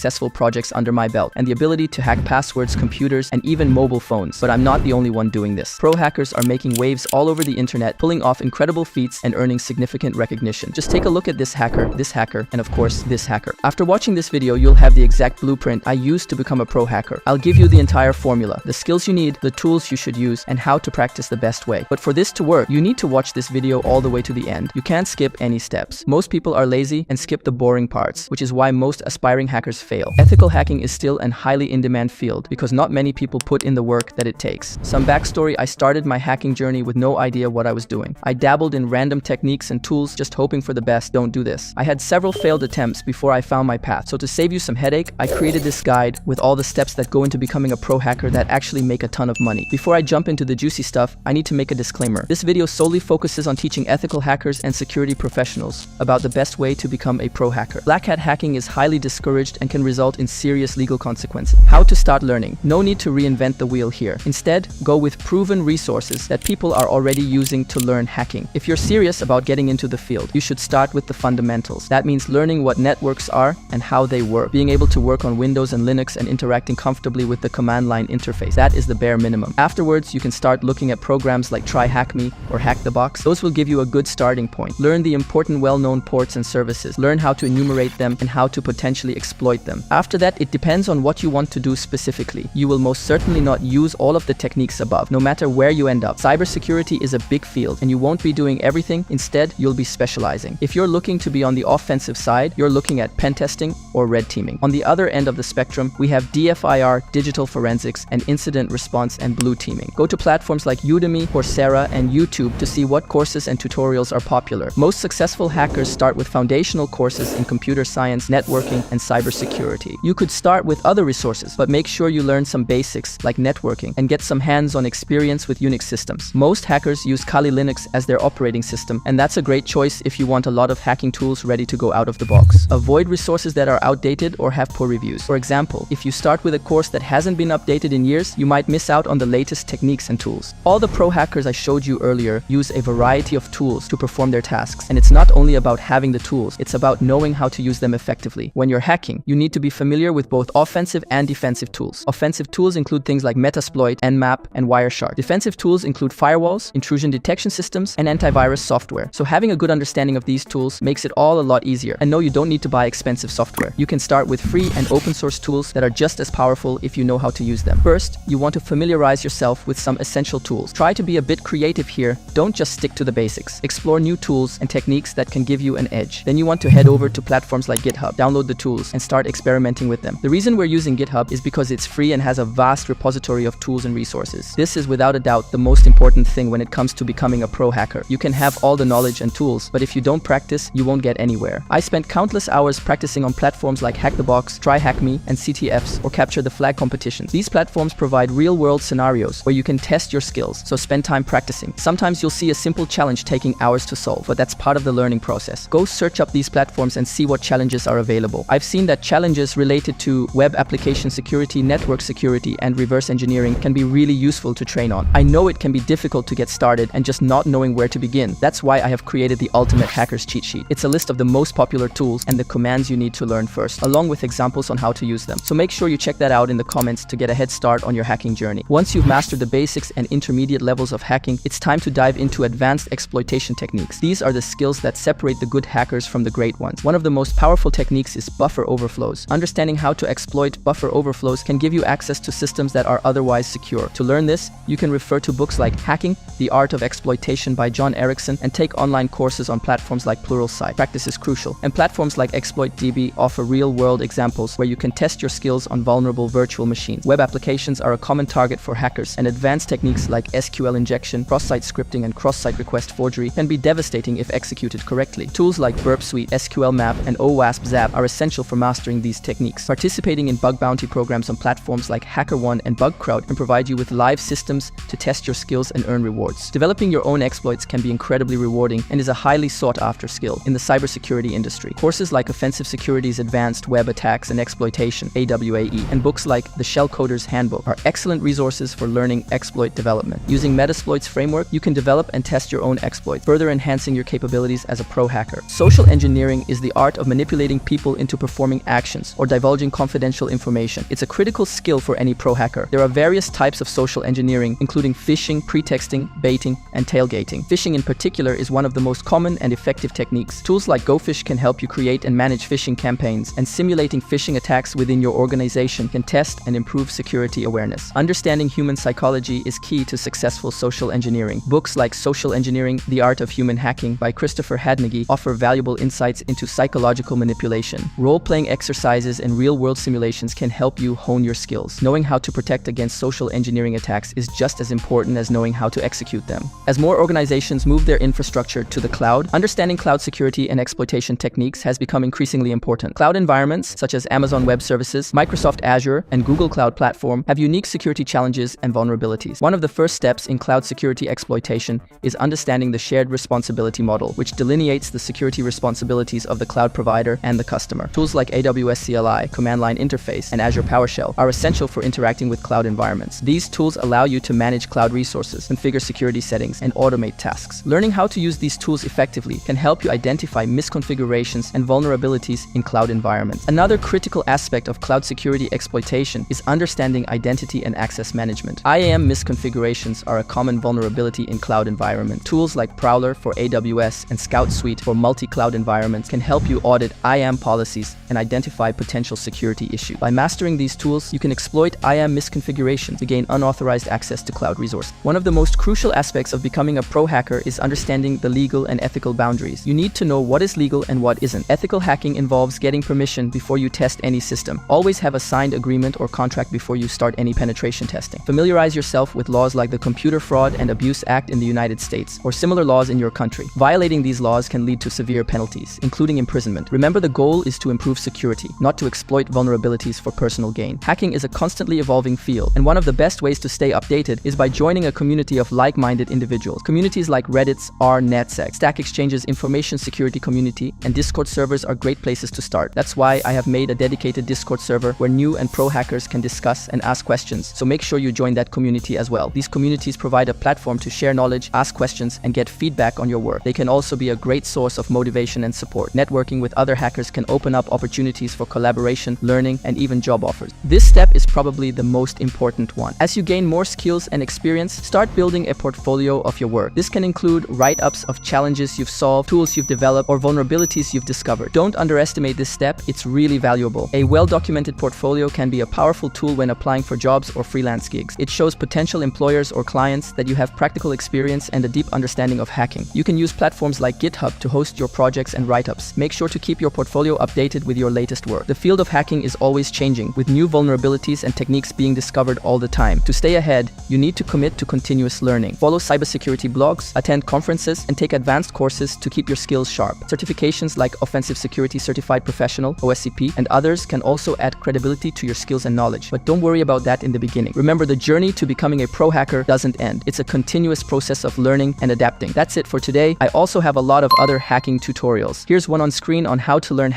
successful projects under my belt, and the ability to hack passwords, computers, and even mobile phones. But I'm not the only one doing this. Pro hackers are making waves all over the internet, pulling off incredible feats and earning significant recognition. Just take a look at this hacker, and of course, this hacker. After watching this video, you'll have the exact blueprint I used to become a pro hacker. I'll give you the entire formula, the skills you need, the tools you should use, and how to practice the best way. But for this to work, you need to watch this video all the way to the end. You can't skip any steps. Most people are lazy and skip the boring parts, which is why most aspiring hackers fail. Ethical hacking is still a highly in-demand field because not many people put in the work that it takes. Some backstory: I started my hacking journey with no idea what I was doing. I dabbled in random techniques and tools, just hoping for the best. Don't do this. I had several failed attempts before I found my path. So to save you some headache, I created this guide with all the steps that go into becoming a pro hacker that actually make a ton of money. Before I jump into the juicy stuff, I need to make a disclaimer. This video solely focuses on teaching ethical hackers and security professionals about the best way to become a pro hacker. Black hat hacking is highly discouraged and can result in serious legal consequences. How to start learning? No need to reinvent the wheel here. Instead, go with proven resources that people are already using to learn hacking. If you're serious about getting into the field, you should start with the fundamentals. That means learning what networks are and how they work, being able to work on Windows and Linux, and interacting comfortably with the command line interface. That is the bare minimum. Afterwards, you can start looking at programs like TryHackMe or HackTheBox. Those will give you a good starting point. Learn the important well-known ports and services. Learn how to enumerate them and how to potentially exploit them. After that, it depends on what you want to do specifically. You will most certainly not use all of the techniques above, no matter where you end up. Cybersecurity is a big field, and you won't be doing everything. Instead, you'll be specializing. If you're looking to be on the offensive side, you're looking at pen testing or red teaming. On the other end of the spectrum, we have DFIR, digital forensics, and incident response and blue teaming. Go to platforms like Udemy, Coursera, and YouTube to see what courses and tutorials are popular. Most successful hackers start with foundational courses in computer science, networking, and cybersecurity. You could start with other resources, but make sure you learn some basics like networking and get some hands-on experience with Unix systems. Most hackers use Kali Linux as their operating system, and that's a great choice if you want a lot of hacking tools ready to go out of the box. Avoid resources that are outdated or have poor reviews. For example, if you start with a course that hasn't been updated in years, you might miss out on the latest techniques and tools. All the pro hackers I showed you earlier use a variety of tools to perform their tasks, and it's not only about having the tools, it's about knowing how to use them effectively. When you're hacking, you need to be familiar with both offensive and defensive tools. Offensive tools include things like Metasploit, Nmap, and Wireshark. Defensive tools include firewalls, intrusion detection systems, and antivirus software. So having a good understanding of these tools makes it all a lot easier. And no, you don't need to buy expensive software. You can start with free and open source tools that are just as powerful if you know how to use them. First, you want to familiarize yourself with some essential tools. Try to be a bit creative here. Don't just stick to the basics. Explore new tools and techniques that can give you an edge. Then you want to head over to platforms like GitHub, download the tools, and start experimenting with them. The reason we're using GitHub is because it's free and has a vast repository of tools and resources. This is without a doubt the most important thing when it comes to becoming a pro hacker. You can have all the knowledge and tools, but if you don't practice, you won't get anywhere. I spent countless hours practicing on platforms like HackTheBox, TryHackMe, and CTFs or Capture the Flag competitions. These platforms provide real-world scenarios where you can test your skills, so spend time practicing. Sometimes you'll see a simple challenge taking hours to solve, but that's part of the learning process. Go search up these platforms and see what challenges are available. I've seen that challenges related to web application security, network security, and reverse engineering can be really useful to train on. I know it can be difficult to get started and just not knowing where to begin. That's why I have created the Ultimate Hacker's Cheat Sheet. It's a list of the most popular tools and the commands you need to learn first, along with examples on how to use them. So make sure you check that out in the comments to get a head start on your hacking journey. Once you've mastered the basics and intermediate levels of hacking, it's time to dive into advanced exploitation techniques. These are the skills that separate the good hackers from the great ones. One of the most powerful techniques is buffer overflows. Understanding how to exploit buffer overflows can give you access to systems that are otherwise secure. To learn this, you can refer to books like Hacking: The Art of Exploitation by John Erickson and take online courses on platforms like Pluralsight. Practice is crucial, and platforms like ExploitDB offer real-world examples where you can test your skills on vulnerable virtual machines. Web applications are a common target for hackers, and advanced techniques like SQL injection, cross-site scripting, and cross-site request forgery can be devastating if executed correctly. Tools like Burp Suite, SQL Map, and OWASP Zap are essential for mastering these techniques. Participating in bug bounty programs on platforms like HackerOne and BugCrowd can provide you with live systems to test your skills and earn rewards. Developing your own exploits can be incredibly rewarding and is a highly sought-after skill in the cybersecurity industry. Courses like Offensive Security's Advanced Web Attacks and Exploitation, AWAE, and books like The Shell Coder's Handbook are excellent resources for learning exploit development. Using Metasploit's framework, you can develop and test your own exploit, further enhancing your capabilities as a pro hacker. Social engineering is the art of manipulating people into performing actions applications, or divulging confidential information. It's a critical skill for any pro hacker. There are various types of social engineering, including phishing, pretexting, baiting, and tailgating. Phishing in particular is one of the most common and effective techniques. Tools like GoPhish can help you create and manage phishing campaigns, and simulating phishing attacks within your organization can test and improve security awareness. Understanding human psychology is key to successful social engineering. Books like Social Engineering: The Art of Human Hacking by Christopher Hadnagy offer valuable insights into psychological manipulation. Role-playing exercises and real-world simulations can help you hone your skills. Knowing how to protect against social engineering attacks is just as important as knowing how to execute them. As more organizations move their infrastructure to the cloud, understanding cloud security and exploitation techniques has become increasingly important. Cloud environments such as Amazon Web Services, Microsoft Azure, and Google Cloud Platform have unique security challenges and vulnerabilities. One of the first steps in cloud security exploitation is understanding the shared responsibility model, which delineates the security responsibilities of the cloud provider and the customer. Tools like AWS CLI, Command Line Interface, and Azure PowerShell are essential for interacting with cloud environments. These tools allow you to manage cloud resources, configure security settings, and automate tasks. Learning how to use these tools effectively can help you identify misconfigurations and vulnerabilities in cloud environments. Another critical aspect of cloud security exploitation is understanding identity and access management. IAM misconfigurations are a common vulnerability in cloud environment. Tools like Prowler for AWS and Scout Suite for multi-cloud environments can help you audit IAM policies and identify potential security issues. By mastering these tools, you can exploit IAM misconfigurations to gain unauthorized access to cloud resources. One of the most crucial aspects of becoming a pro hacker is understanding the legal and ethical boundaries. You need to know what is legal and what isn't. Ethical hacking involves getting permission before you test any system. Always have a signed agreement or contract before you start any penetration testing. Familiarize yourself with laws like the Computer Fraud and Abuse Act in the United States, or similar laws in your country. Violating these laws can lead to severe penalties, including imprisonment. Remember, the goal is to improve security, not to exploit vulnerabilities for personal gain. Hacking is a constantly evolving field, and one of the best ways to stay updated is by joining a community of like-minded individuals. Communities like Reddit's r/NetSec, Stack Exchange's information security community, and Discord servers are great places to start. That's why I have made a dedicated Discord server where new and pro hackers can discuss and ask questions, so make sure you join that community as well. These communities provide a platform to share knowledge, ask questions, and get feedback on your work. They can also be a great source of motivation and support. Networking with other hackers can open up opportunities for collaboration, learning, and even job offers. This step is probably the most important one. As you gain more skills and experience, start building a portfolio of your work. This can include write-ups of challenges you've solved, tools you've developed, or vulnerabilities you've discovered. Don't underestimate this step, it's really valuable. A well-documented portfolio can be a powerful tool when applying for jobs or freelance gigs. It shows potential employers or clients that you have practical experience and a deep understanding of hacking. You can use platforms like GitHub to host your projects and write-ups. Make sure to keep your portfolio updated with your latest work. The field of hacking is always changing, with new vulnerabilities and techniques being discovered all the time. To stay ahead, you need to commit to continuous learning. Follow cybersecurity blogs, attend conferences, and take advanced courses to keep your skills sharp. Certifications like Offensive Security Certified Professional, OSCP, and others can also add credibility to your skills and knowledge. But don't worry about that in the beginning. Remember, the journey to becoming a pro hacker doesn't end. It's a continuous process of learning and adapting. That's it for today. I also have a lot of other hacking tutorials. Here's one on screen on how to learn